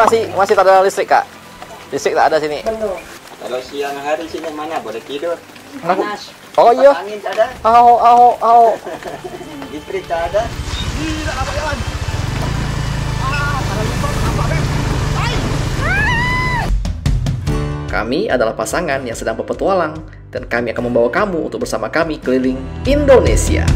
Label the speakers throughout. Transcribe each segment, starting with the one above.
Speaker 1: masih tak ada listrik, Kak? Listrik tak ada sini.
Speaker 2: Belum.
Speaker 3: Kalau siang hari sini mana boleh tidur?
Speaker 1: Aku-
Speaker 3: Panas.
Speaker 1: Oh iya.
Speaker 3: Angin tak ada.
Speaker 1: Au.
Speaker 3: Listrik tak ada.
Speaker 1: Tidak dapat jalan. Kami adalah pasangan yang sedang berpetualang dan kami akan membawa kamu untuk bersama kami keliling Indonesia.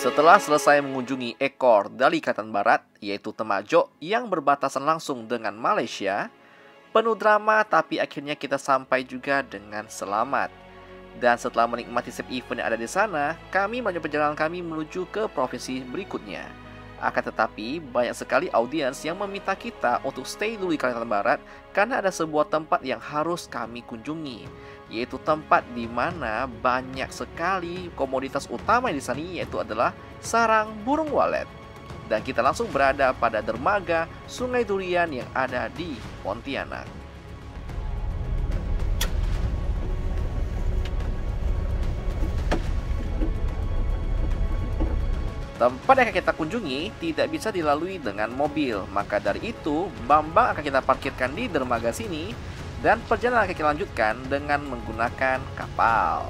Speaker 1: Setelah selesai mengunjungi ekor dari Kalimantan Barat, yaitu Temajuk yang berbatasan langsung dengan Malaysia, penuh drama tapi akhirnya kita sampai juga dengan selamat. Dan setelah menikmati setiap event yang ada di sana, kami melanjutkan perjalanan kami menuju ke provinsi berikutnya. Akan tetapi, banyak sekali audiens yang meminta kita untuk stay dulu di Kalimantan Barat karena ada sebuah tempat yang harus kami kunjungi, yaitu tempat di mana banyak sekali komoditas utama di sana, yaitu adalah sarang burung walet. Dan kita langsung berada pada dermaga Sungai Durian yang ada di Pontianak. Tempat yang akan kita kunjungi tidak bisa dilalui dengan mobil, maka dari itu Bambang akan kita parkirkan di dermaga sini dan perjalanan akan kita lanjutkan dengan menggunakan kapal.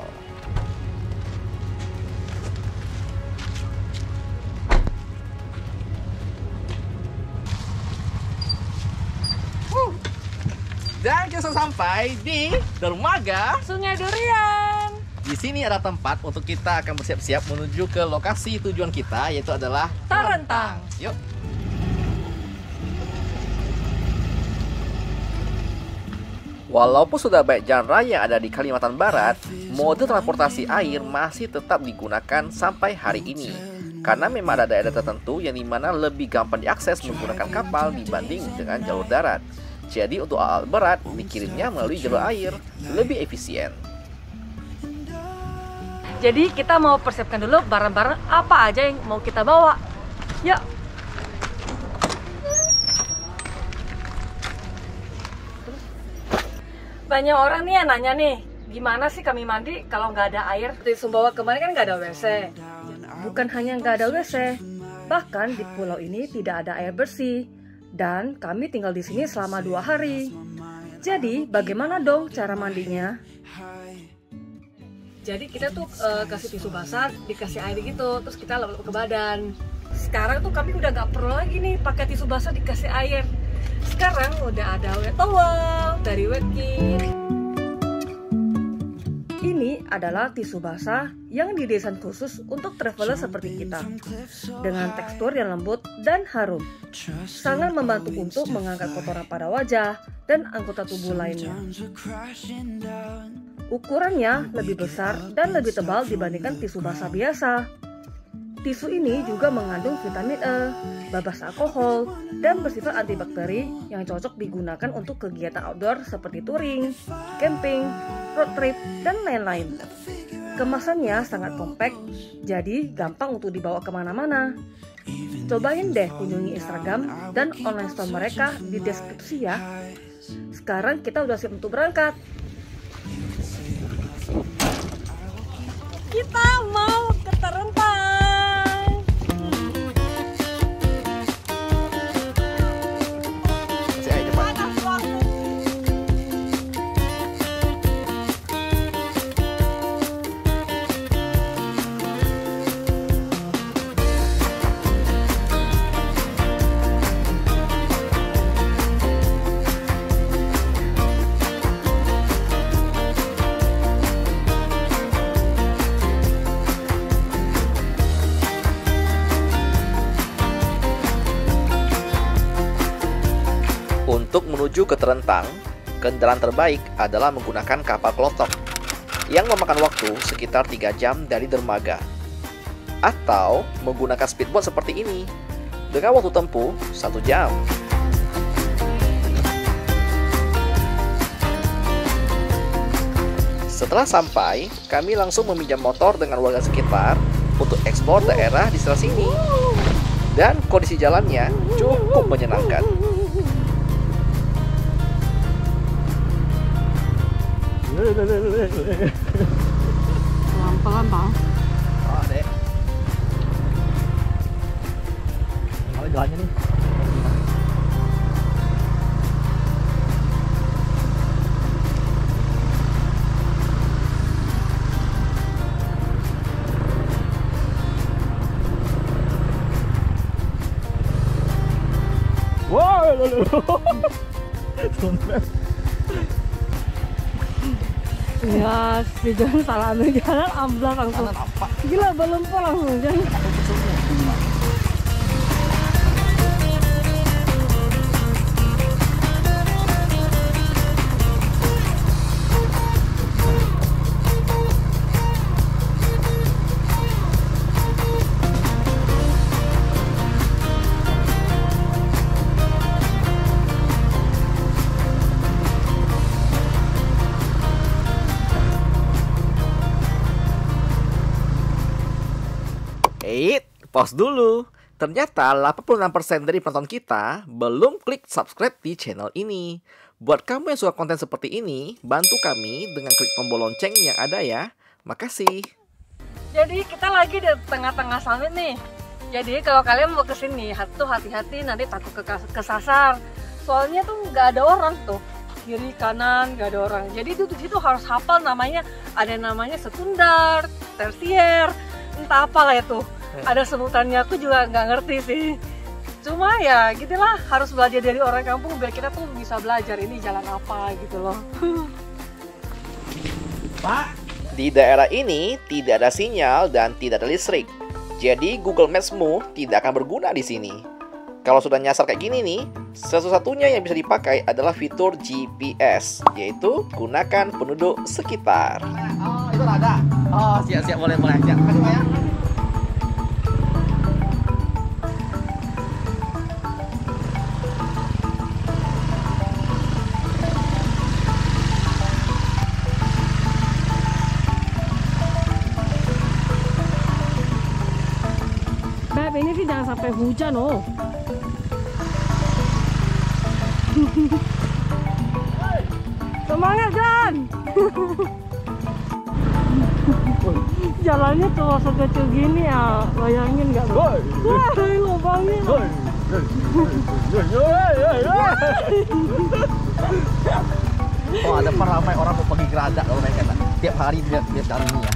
Speaker 1: Dan kita sudah sampai di dermaga
Speaker 2: Sungai Durian.
Speaker 1: Di sini ada tempat untuk kita akan bersiap-siap menuju ke lokasi tujuan kita, yaitu adalah
Speaker 2: Terentang.
Speaker 1: Yuk. Walaupun sudah banyak jalan raya yang ada di Kalimantan Barat, mode transportasi air masih tetap digunakan sampai hari ini. Karena memang ada daerah tertentu yang dimana lebih gampang diakses menggunakan kapal dibanding dengan jalur darat. Jadi untuk alat berat dikirimnya melalui jalur air, lebih efisien.
Speaker 2: Jadi kita mau persiapkan dulu barang-barang apa aja yang mau kita bawa. Yuk. Banyak orang nih yang nanya nih, gimana sih kami mandi kalau nggak ada air? Di Sumbawa kemarin kan nggak ada WC. Bukan hanya nggak ada WC, bahkan di pulau ini tidak ada air bersih. Dan kami tinggal di sini selama 2 hari. Jadi bagaimana dong cara mandinya? Jadi kita tuh kasih tisu basah, dikasih air gitu, terus kita lap ke badan. Sekarang tuh kami udah nggak perlu lagi nih pakai tisu basah dikasih air. Sekarang udah ada wet towel dari Wetkin. Ini adalah tisu basah yang didesain khusus untuk traveler seperti kita, dengan tekstur yang lembut dan harum. Sangat membantu untuk mengangkat kotoran pada wajah dan anggota tubuh lainnya. Ukurannya lebih besar dan lebih tebal dibandingkan tisu basah biasa. Tisu ini juga mengandung vitamin E, bebas alkohol, dan bersifat antibakteri yang cocok digunakan untuk kegiatan outdoor seperti touring, camping, road trip, dan lain-lain. Kemasannya sangat kompak, jadi gampang untuk dibawa kemana-mana. Cobain deh kunjungi Instagram dan online store mereka di deskripsi ya. Sekarang kita udah siap untuk berangkat. Kita mau ke Terentang.
Speaker 1: Untuk menuju ke Terentang, kendaraan terbaik adalah menggunakan kapal klotok yang memakan waktu sekitar 3 jam dari dermaga. atau menggunakan speedboat seperti ini dengan waktu tempuh 1 jam. Setelah sampai, kami langsung meminjam motor dengan warga sekitar untuk eksplor daerah di sekitar sini. Dan kondisi jalannya cukup menyenangkan.
Speaker 2: Pelan-pelan, Bang.
Speaker 1: Oh, Dek. Gimana jalannya nih? Wow,
Speaker 2: Ya, di jalan salah ambil jalan, amblas langsung. Gila, belempar langsung jalan.
Speaker 1: Pause dulu. Ternyata 86% dari penonton kita belum klik subscribe di channel ini. Buat kamu yang suka konten seperti ini, bantu kami dengan klik tombol lonceng yang ada ya. Makasih.
Speaker 2: Jadi kita lagi di tengah-tengah summit nih. Jadi kalau kalian mau kesini, hati-hati nanti takut kesasar. Soalnya tuh nggak ada orang tuh. Kiri kanan nggak ada orang. Jadi itu di situ harus hafal namanya. Ada namanya sekunder, tersier, entah apalah itu. Ada sebutannya, aku juga nggak ngerti sih. Cuma ya gitulah, harus belajar dari orang kampung biar kita tuh bisa belajar ini jalan apa gitu loh.
Speaker 1: Pak, di daerah ini tidak ada sinyal dan tidak ada listrik. Jadi Google Maps-mu tidak akan berguna di sini. Kalau sudah nyasar kayak gini nih, satu-satunya yang bisa dipakai adalah fitur GPS, yaitu gunakan penduduk sekitar.
Speaker 3: Oh, itu ada. Oh, siap-siap, boleh. Siap. Aduh, ya.
Speaker 2: Beb, ini sih jangan sampai hujan oh. Semangat Jan. Jalannya tuh sekecil gini ya, bayangin nggak? Wah, lubangnya.
Speaker 1: Oh, ada ramai orang mau pergi geradak kalau mereka tiap hari lihat jalan ini ya.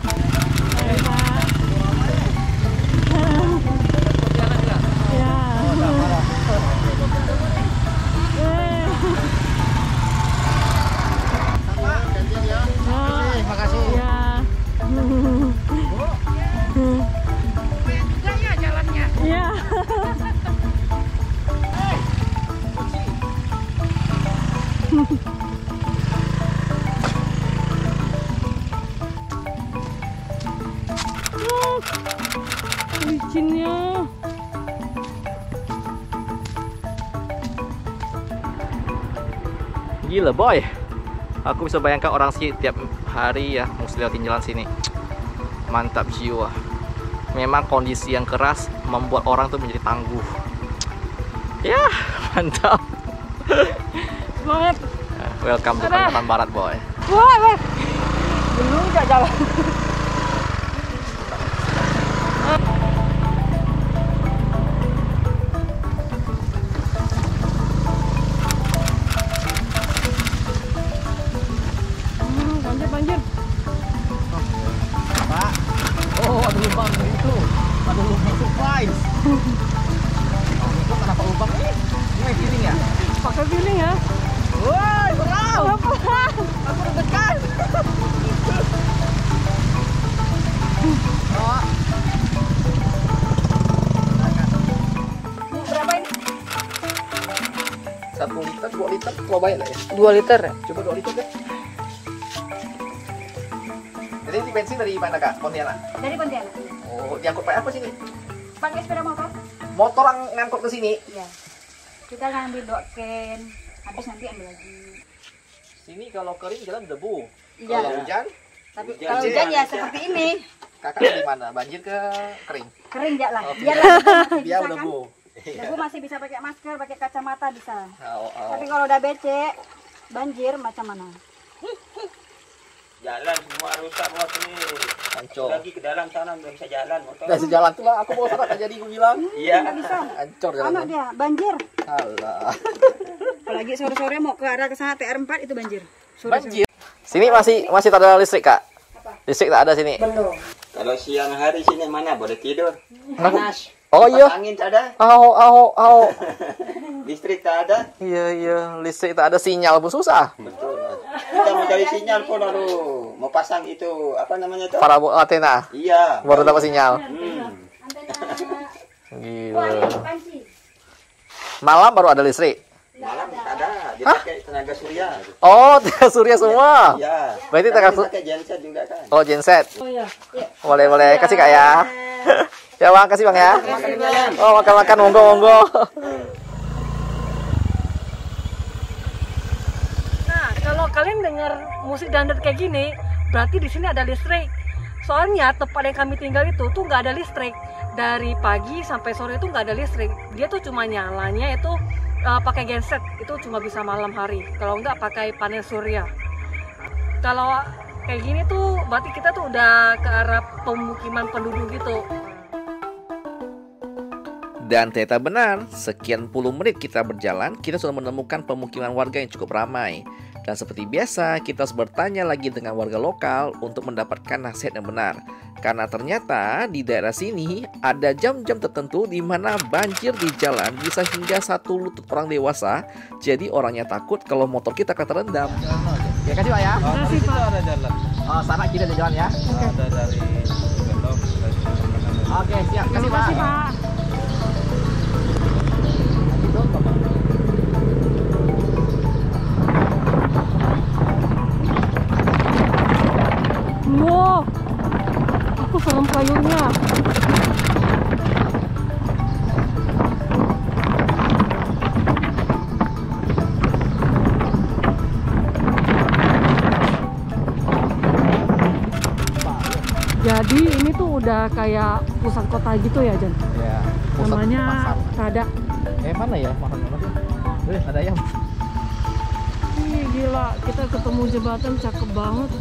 Speaker 2: Licinnya.
Speaker 1: Gila boy, aku bisa bayangkan orang sih tiap hari ya mesti lewatin jalan sini. Mantap jiwa. Memang kondisi yang keras membuat orang tuh menjadi tangguh. Ya, mantap.
Speaker 2: Semangat.
Speaker 1: Welcome to Kalimantan Barat boy.
Speaker 2: Wah, belum nggak jalan. Banjir.
Speaker 1: Pak, oh ada lubang itu, ada lubang surprise. Oh, itu kenapa lubang ini? Ini feeling ya?
Speaker 2: Pakai feeling ya?
Speaker 1: Woi, berau!
Speaker 2: Pelan-pelan.
Speaker 1: Aku deg-degan. Oh.
Speaker 2: Berapa ini?
Speaker 1: 1 liter, 2 liter, coba ya lah ya.
Speaker 2: 2 liter ya?
Speaker 1: Coba 2 liter deh. Jadi ini bensin dari mana kak? Pontianak?
Speaker 4: Dari Pontianak.
Speaker 1: Oh, diangkut pakai apa sini?
Speaker 4: Pakai sepeda motor.
Speaker 1: Motor yang ngangkut ke sini.
Speaker 4: Iya. Kita ngambil doken, habis nanti ambil lagi.
Speaker 1: Sini kalau kering jalan debu.
Speaker 4: Iya.
Speaker 1: Kalau hujan,
Speaker 4: Tapi kalau hujan ya seperti ini.
Speaker 1: kakak di mana? Banjir ke kering?
Speaker 4: Kering enggak lah.
Speaker 1: Oh,
Speaker 4: Biar masih
Speaker 1: Dia
Speaker 4: bisa kan.
Speaker 1: debu.
Speaker 4: Debu masih bisa pakai masker, pakai kacamata bisa.
Speaker 1: Oh, oh.
Speaker 4: Tapi kalau udah becek, banjir macam mana?
Speaker 3: Jalan semua rusak bos ini.
Speaker 1: Hancur.
Speaker 3: Lagi ke dalam sana nggak bisa jalan motor.
Speaker 1: Udah sejalan tuh lah, aku mau sana tak jadi aku bilang.
Speaker 3: Iya.
Speaker 4: Nggak bisa.
Speaker 1: Hancur
Speaker 4: Anak
Speaker 1: jalannya.
Speaker 4: dia banjir.
Speaker 1: Alah.
Speaker 4: Apalagi sore-sore mau ke arah ke sana TR4 itu banjir.
Speaker 1: Banjir. Sini masih tak ada listrik, Kak? Listrik tak ada sini.
Speaker 4: Belum.
Speaker 3: Kalau siang hari sini mana boleh tidur? Panas.
Speaker 1: Oh iya.
Speaker 3: Angin tak ada,
Speaker 1: Au.
Speaker 3: listrik tak ada.
Speaker 1: Iya, listrik tak ada, sinyal pun susah.
Speaker 3: Betul. Mas. Kita mau cari sinyal pun aduh, mau pasang itu apa namanya tuh?
Speaker 1: Parabol antena
Speaker 3: Iya.
Speaker 1: baru dapat sinyal.
Speaker 4: Antena.
Speaker 1: Gila.
Speaker 4: Panci.
Speaker 1: Malam baru ada listrik.
Speaker 3: Malam tak ada, dipakai tenaga surya.
Speaker 1: Oh, tenaga surya semua.
Speaker 3: Iya.
Speaker 1: Berarti
Speaker 3: Tapi
Speaker 1: tenaga surya.
Speaker 3: pakai genset juga kan.
Speaker 1: Oh, genset.
Speaker 4: Oh iya.
Speaker 1: Boleh. Kasih Kak ya. Ya Bang, kasih Bang ya. Oh, makan-makan, monggo.
Speaker 2: Nah, kalau kalian dengar musik dangdut kayak gini, berarti di sini ada listrik. Soalnya tempat yang kami tinggal itu tuh nggak ada listrik. Dari pagi sampai sore itu nggak ada listrik. Dia tuh cuma nyalanya itu pakai genset. Itu cuma bisa malam hari. Kalau nggak pakai panel surya. Kalau kayak gini tuh berarti kita tuh udah ke arah pemukiman penduduk gitu.
Speaker 1: Dan ternyata benar, sekian puluh menit kita berjalan, kita sudah menemukan pemukiman warga yang cukup ramai. Dan seperti biasa, kita harus bertanya lagi dengan warga lokal untuk mendapatkan nasihat yang benar. Karena ternyata di daerah sini ada jam-jam tertentu di mana banjir di jalan bisa hingga 1 lutut orang dewasa. Jadi orangnya takut kalau motor kita akan terendam. Ya kasih Pak ya.
Speaker 2: Kasih Pak.
Speaker 3: Ada jalan.
Speaker 1: Oh, sana kiri ada jalan ya.
Speaker 3: Ada dari belok dari
Speaker 1: Oke, siap. Kasih Pak.
Speaker 2: Wow, aku serem kayunya. Jadi ini tuh udah kayak pusat kota gitu ya, Jan?
Speaker 1: Ya.
Speaker 2: Namanya Rada.
Speaker 1: Mana ya? Ada ayam.
Speaker 2: Ih, gila, kita ketemu jembatan cakep banget.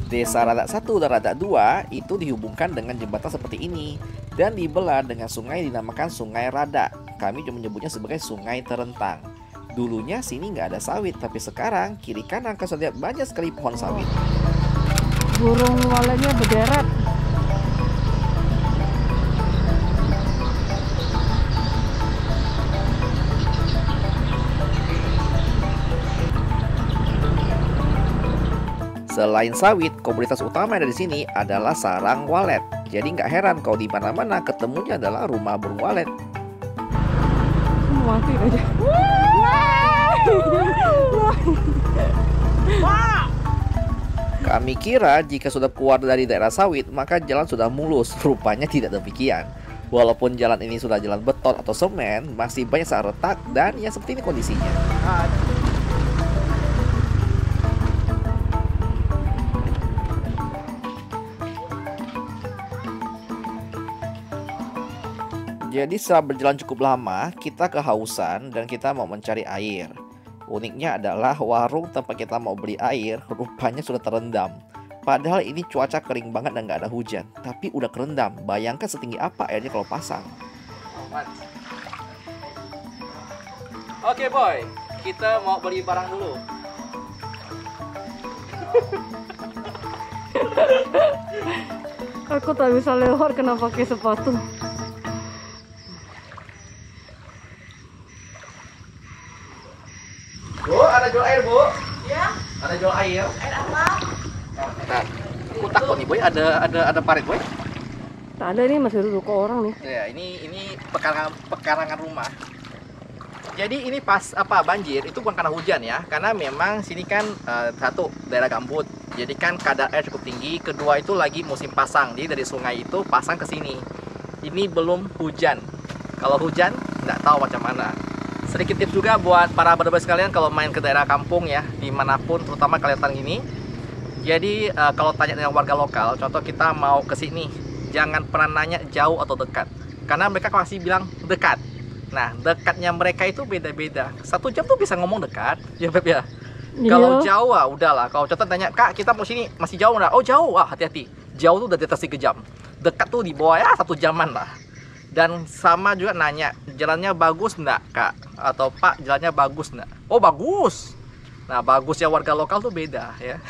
Speaker 1: Desa Rada 1 dan Rada 2 itu dihubungkan dengan jembatan seperti ini dan dibelah dengan sungai dinamakan Sungai Rada. Kami juga menyebutnya sebagai Sungai Terentang. Dulunya sini nggak ada sawit, tapi sekarang kiri kanan kalian lihat banyak sekali pohon sawit.
Speaker 2: Burung waletnya berderet.
Speaker 1: Selain sawit, komoditas utama yang ada di sini adalah sarang walet. Jadi nggak heran kalau di mana-mana ketemunya adalah rumah burung walet.
Speaker 2: Mati aja.
Speaker 1: Kami kira jika sudah keluar dari daerah sawit, maka jalan sudah mulus. Rupanya tidak demikian. Walaupun jalan ini sudah jalan beton atau semen, masih banyak sarang retak dan ya seperti ini kondisinya. Jadi setelah berjalan cukup lama, kita kehausan dan kita mau mencari air. Uniknya adalah warung tempat kita mau beli air rupanya sudah terendam. Padahal ini cuaca kering banget dan nggak ada hujan, tapi udah kerendam. Bayangkan setinggi apa airnya kalau pasang. Oke boy, kita mau beli barang dulu.
Speaker 2: Aku tak bisa lewat kena pakai sepatu.
Speaker 1: Bu, ada jual air bu?
Speaker 4: Ya,
Speaker 1: Ada jual air?
Speaker 4: air apa?
Speaker 1: Nah, aku takut nih boy, ada parit boy.
Speaker 2: Tak ada nih, masih duduk ke orang nih.
Speaker 1: Ya, ini pekarangan rumah. Jadi ini pas banjir itu bukan karena hujan ya, karena memang sini kan satu daerah gambut, jadi kan kadar air cukup tinggi. Kedua itu lagi musim pasang, jadi dari sungai itu pasang ke sini. Ini belum hujan. Kalau hujan nggak tahu macam mana. Sedikit tips juga buat para brother sekalian kalau main ke daerah kampung ya, dimanapun, terutama Kalimantan ini. Jadi kalau tanya dengan warga lokal, contoh kita mau ke sini, jangan pernah nanya jauh atau dekat, karena mereka pasti bilang dekat. Nah, dekatnya mereka itu beda-beda. 1 jam tuh bisa ngomong dekat, ya Beb ya. Kalau jauh, udahlah. Kalau contoh tanya, Kak, kita mau sini masih jauh nggak? Oh jauh, hati-hati. Jauh tuh udah di atas 3 jam. Dekat tuh di bawah ya 1 jaman lah. Dan sama juga nanya, jalannya bagus nggak, Kak? Atau Pak, jalannya bagus nggak? Oh bagus. Nah, bagusnya warga lokal tuh beda ya.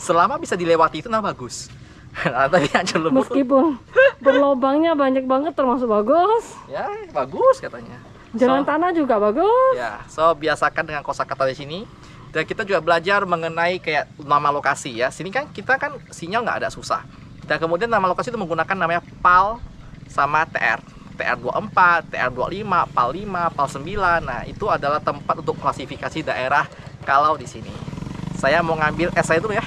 Speaker 1: Selama bisa dilewati itu bagus. Nah, tadi
Speaker 2: meskipun berlobangnya banyak banget termasuk bagus.
Speaker 1: Ya, bagus katanya.
Speaker 2: Jalan tanah juga bagus.
Speaker 1: Ya, so biasakan dengan kosakata di sini. Dan kita juga belajar mengenai kayak nama lokasi ya. Sini kan kita kan sinyal nggak ada, susah. Dan kemudian nama lokasi itu menggunakan namanya PAL sama TR. TR24, TR25, PAL5, PAL9. Nah, itu adalah tempat untuk klasifikasi daerah kalau di sini. Saya mau ngambil es saya dulu ya.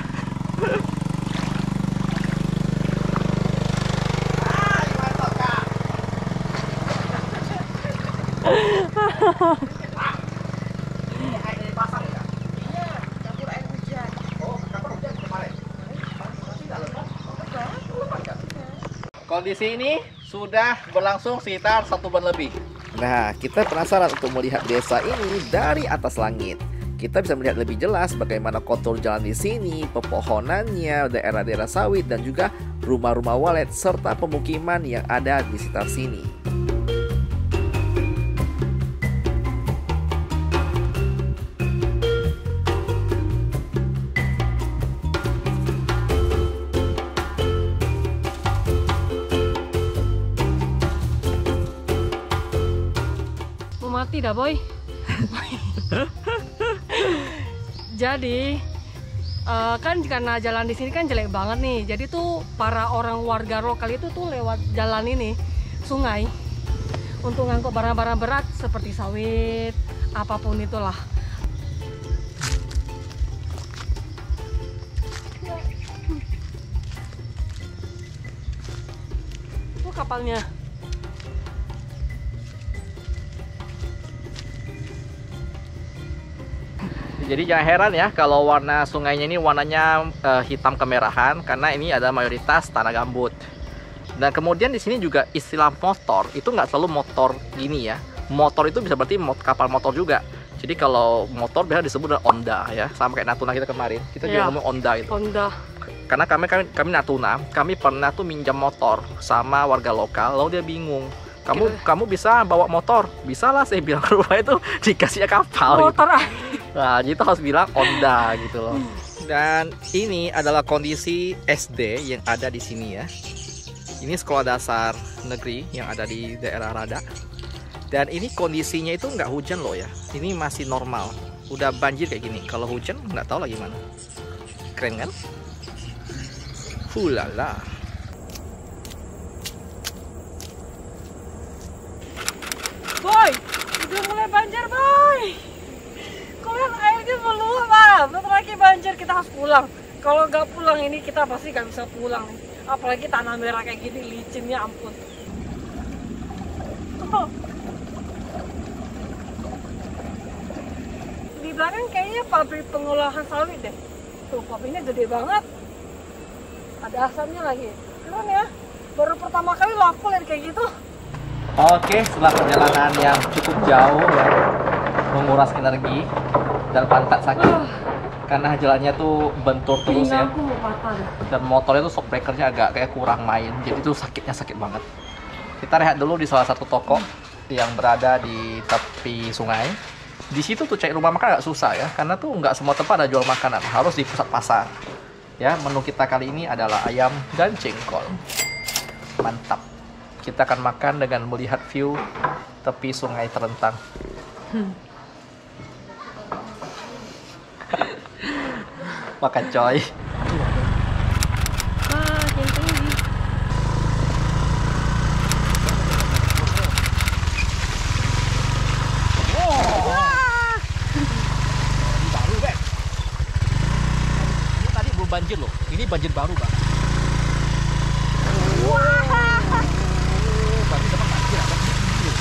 Speaker 1: Kondisi ini sudah berlangsung sekitar 1 bulan lebih. Nah, kita penasaran untuk melihat desa ini dari atas langit. Kita bisa melihat lebih jelas bagaimana kontur jalan di sini, pepohonannya, daerah-daerah sawit, dan juga rumah-rumah walet serta pemukiman yang ada di sekitar sini.
Speaker 2: Mati dah boy. Jadi kan karena jalan di sini kan jelek banget nih. Jadi tuh para orang warga lokal itu tuh lewat jalan ini, sungai, untuk ngangkut barang-barang berat seperti sawit, apapun itulah. Tuh kapalnya.
Speaker 1: Jadi jangan heran ya kalau warna sungainya ini warnanya hitam kemerahan, karena ini adalah mayoritas tanah gambut. Dan kemudian di sini juga istilah motor itu nggak selalu motor gini ya. Motor itu bisa berarti kapal motor juga. Jadi kalau motor biasa disebut dengan Honda ya, sama kayak Natuna kita kemarin. Kita juga ngomong Honda itu.
Speaker 2: Honda.
Speaker 1: Karena kami Natuna, kami pernah tuh minjam motor sama warga lokal, lalu dia bingung. Kamu bisa bawa motor? Bisa lah, saya bilang, rumah itu dikasihnya kapal.
Speaker 2: Motor
Speaker 1: gitu. Nah, jadi harus bilang Honda gitu loh. Dan ini adalah kondisi SD yang ada di sini ya. Ini sekolah dasar negeri yang ada di daerah Rada. Dan ini kondisinya itu nggak hujan loh ya. Ini masih normal. Udah banjir kayak gini. Kalau hujan nggak tahu lagi mana. Keren kan? Hulala.
Speaker 2: Boy, udah mulai banjir boy. Kalian airnya meluap lah. Bentar lagi banjir, kita harus pulang. Kalau nggak pulang ini kita pasti nggak bisa pulang. Apalagi tanah merah kayak gini, licinnya ampun. Oh. Di belakang kayaknya pabrik pengolahan sawit deh. Tuh, pabriknya gede banget. Ada asapnya lagi. Keren ya. Baru pertama kali loh aku lihat kayak gitu.
Speaker 1: Oke, setelah perjalanan yang cukup jauh ya, menguras energi dan pantat sakit karena jalannya tuh bentur terus ya, dan motornya tuh shock breakernya agak kayak kurang main, jadi tuh sakitnya sakit banget. Kita rehat dulu di salah satu toko yang berada di tepi sungai. Di situ tuh cari rumah makan agak susah ya, karena tuh nggak semua tempat ada jual makanan, harus di pusat pasar. Ya, menu kita kali ini adalah ayam dan jengkol. Mantap. Kita akan makan dengan melihat view tepi sungai terentang. Makan coy.
Speaker 2: Makin tinggi.
Speaker 1: Oh. Ini banjir baru, Bang. Wah. Berarti dapat banjir ada di sini.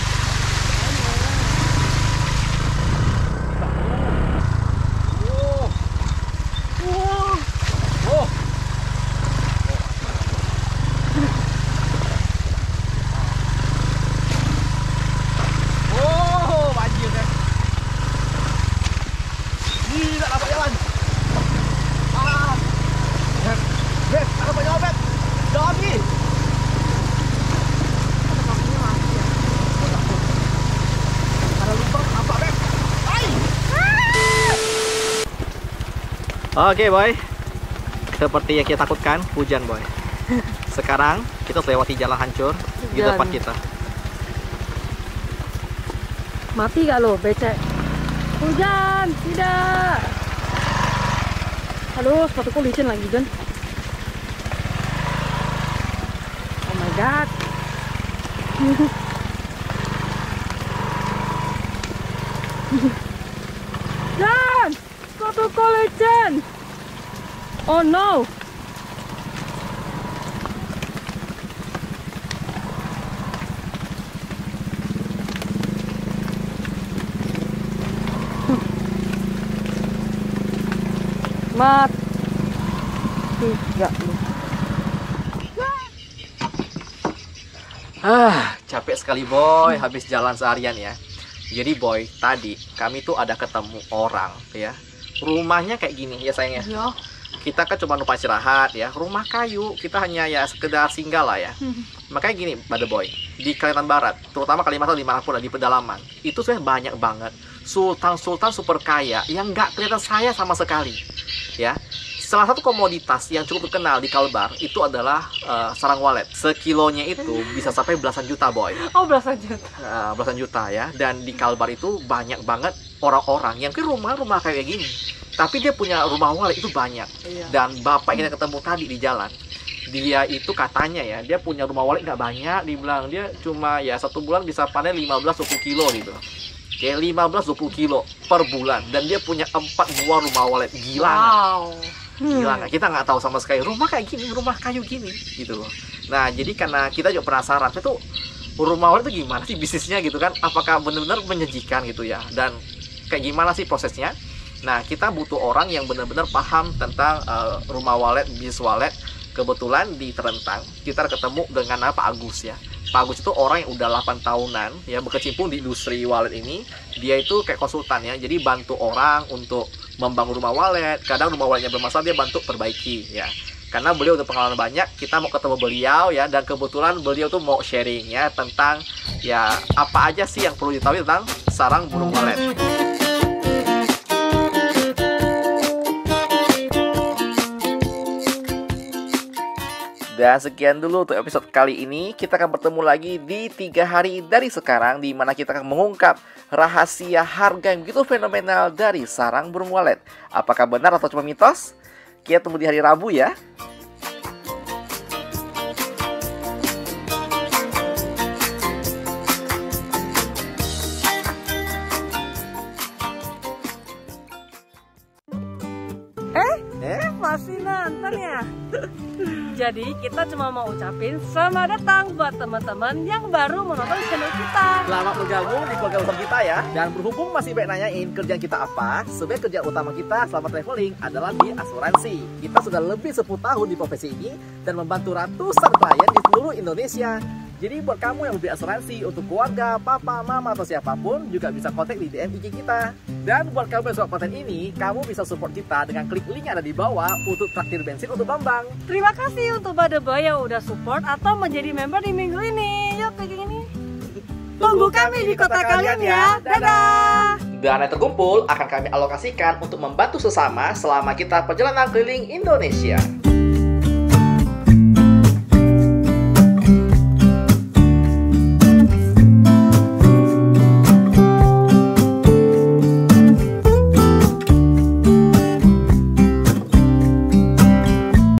Speaker 1: Oke boy, seperti yang kita takutkan, hujan boy. Sekarang kita lewati jalan hancur di depan kita.
Speaker 2: Mati gak lo, becek? Hujan, tidak. Aduh, sepatuku licin lagi, John. Oh my god. John, sepatuku licin. Oh no. Mati gak lu?
Speaker 1: Capek sekali boy, habis jalan seharian ya. Jadi boy, tadi kami tuh ada ketemu orang ya. Rumahnya kayak gini ya sayangnya.
Speaker 2: Ya.
Speaker 1: Kita kan cuma numpang istirahat ya, rumah kayu, kita hanya ya sekedar singgah lah ya. Makanya gini, pada boy, di Kalimantan Barat, terutama Kalimantan dimanapun di pedalaman, itu sebenarnya banyak banget sultan-sultan super kaya yang nggak kelihatan saya sama sekali. Ya, salah satu komoditas yang cukup terkenal di Kalbar itu adalah sarang walet. Sekilonya itu bisa sampai belasan juta boy.
Speaker 2: Oh, belasan juta.
Speaker 1: Belasan juta ya. Dan di Kalbar itu banyak banget orang-orang yang ke rumah kayak gini. Tapi dia punya rumah walet itu banyak.
Speaker 2: Iya.
Speaker 1: Dan bapak yang kita ketemu tadi di jalan, dia itu katanya ya, dia punya rumah walet nggak banyak. Dibilang dia cuma ya satu bulan bisa panen 15-20 kilo gitu. Kayak 15-20 kilo per bulan. Dan dia punya 4 buah rumah walet. Gila nggak?
Speaker 2: Wow.
Speaker 1: Gila nggak? Kita nggak tahu sama sekali rumah kayak gini, rumah kayu gini gitu loh. Nah jadi karena kita juga penasaran itu rumah walet itu gimana sih bisnisnya gitu kan? Apakah benar-benar menjanjikan gitu ya? Dan kayak gimana sih prosesnya? Nah, kita butuh orang yang benar-benar paham tentang rumah walet, bisnis walet. Kebetulan di Terentang, kita ketemu dengan Pak Agus ya. Pak Agus itu orang yang udah 8 tahunan ya berkecimpung di industri walet ini. Dia itu kayak konsultan ya, jadi bantu orang untuk membangun rumah walet. Kadang rumah waletnya bermasalah, dia bantu perbaiki ya. Karena beliau udah pengalaman banyak, kita mau ketemu beliau ya. Dan kebetulan beliau tuh mau sharing ya tentang ya apa aja sih yang perlu diketahui tentang sarang burung walet. Dan sekian dulu untuk episode kali ini. Kita akan bertemu lagi di 3 hari dari sekarang, di mana kita akan mengungkap rahasia harga yang begitu fenomenal dari sarang burung walet. Apakah benar atau cuma mitos? Kita tunggu di hari Rabu ya.
Speaker 2: Masih nonton ya? Jadi kita cuma mau ucapin selamat datang buat teman-teman yang baru menonton channel kita.
Speaker 1: Selamat bergabung di keluarga besar kita ya. Dan berhubung masih banyak nanyain kerjaan kita apa, sebenarnya kerjaan utama kita selama traveling adalah di asuransi. Kita sudah lebih 10 tahun di profesi ini dan membantu ratusan klien di seluruh Indonesia. Jadi buat kamu yang lebih asuransi untuk keluarga, papa, mama, atau siapapun juga bisa kontak di DM IG kita. Dan buat kamu yang suka konten ini, kamu bisa support kita dengan klik link yang ada di bawah untuk traktir bensin untuk Bambang.
Speaker 2: Terima kasih untuk Bade Boy yang udah support atau menjadi member di minggu ini. Yuk kayak gini. Tunggu kami di kota kalian ya. Dadah.
Speaker 1: Dana yang terkumpul akan kami alokasikan untuk membantu sesama selama kita perjalanan keliling Indonesia.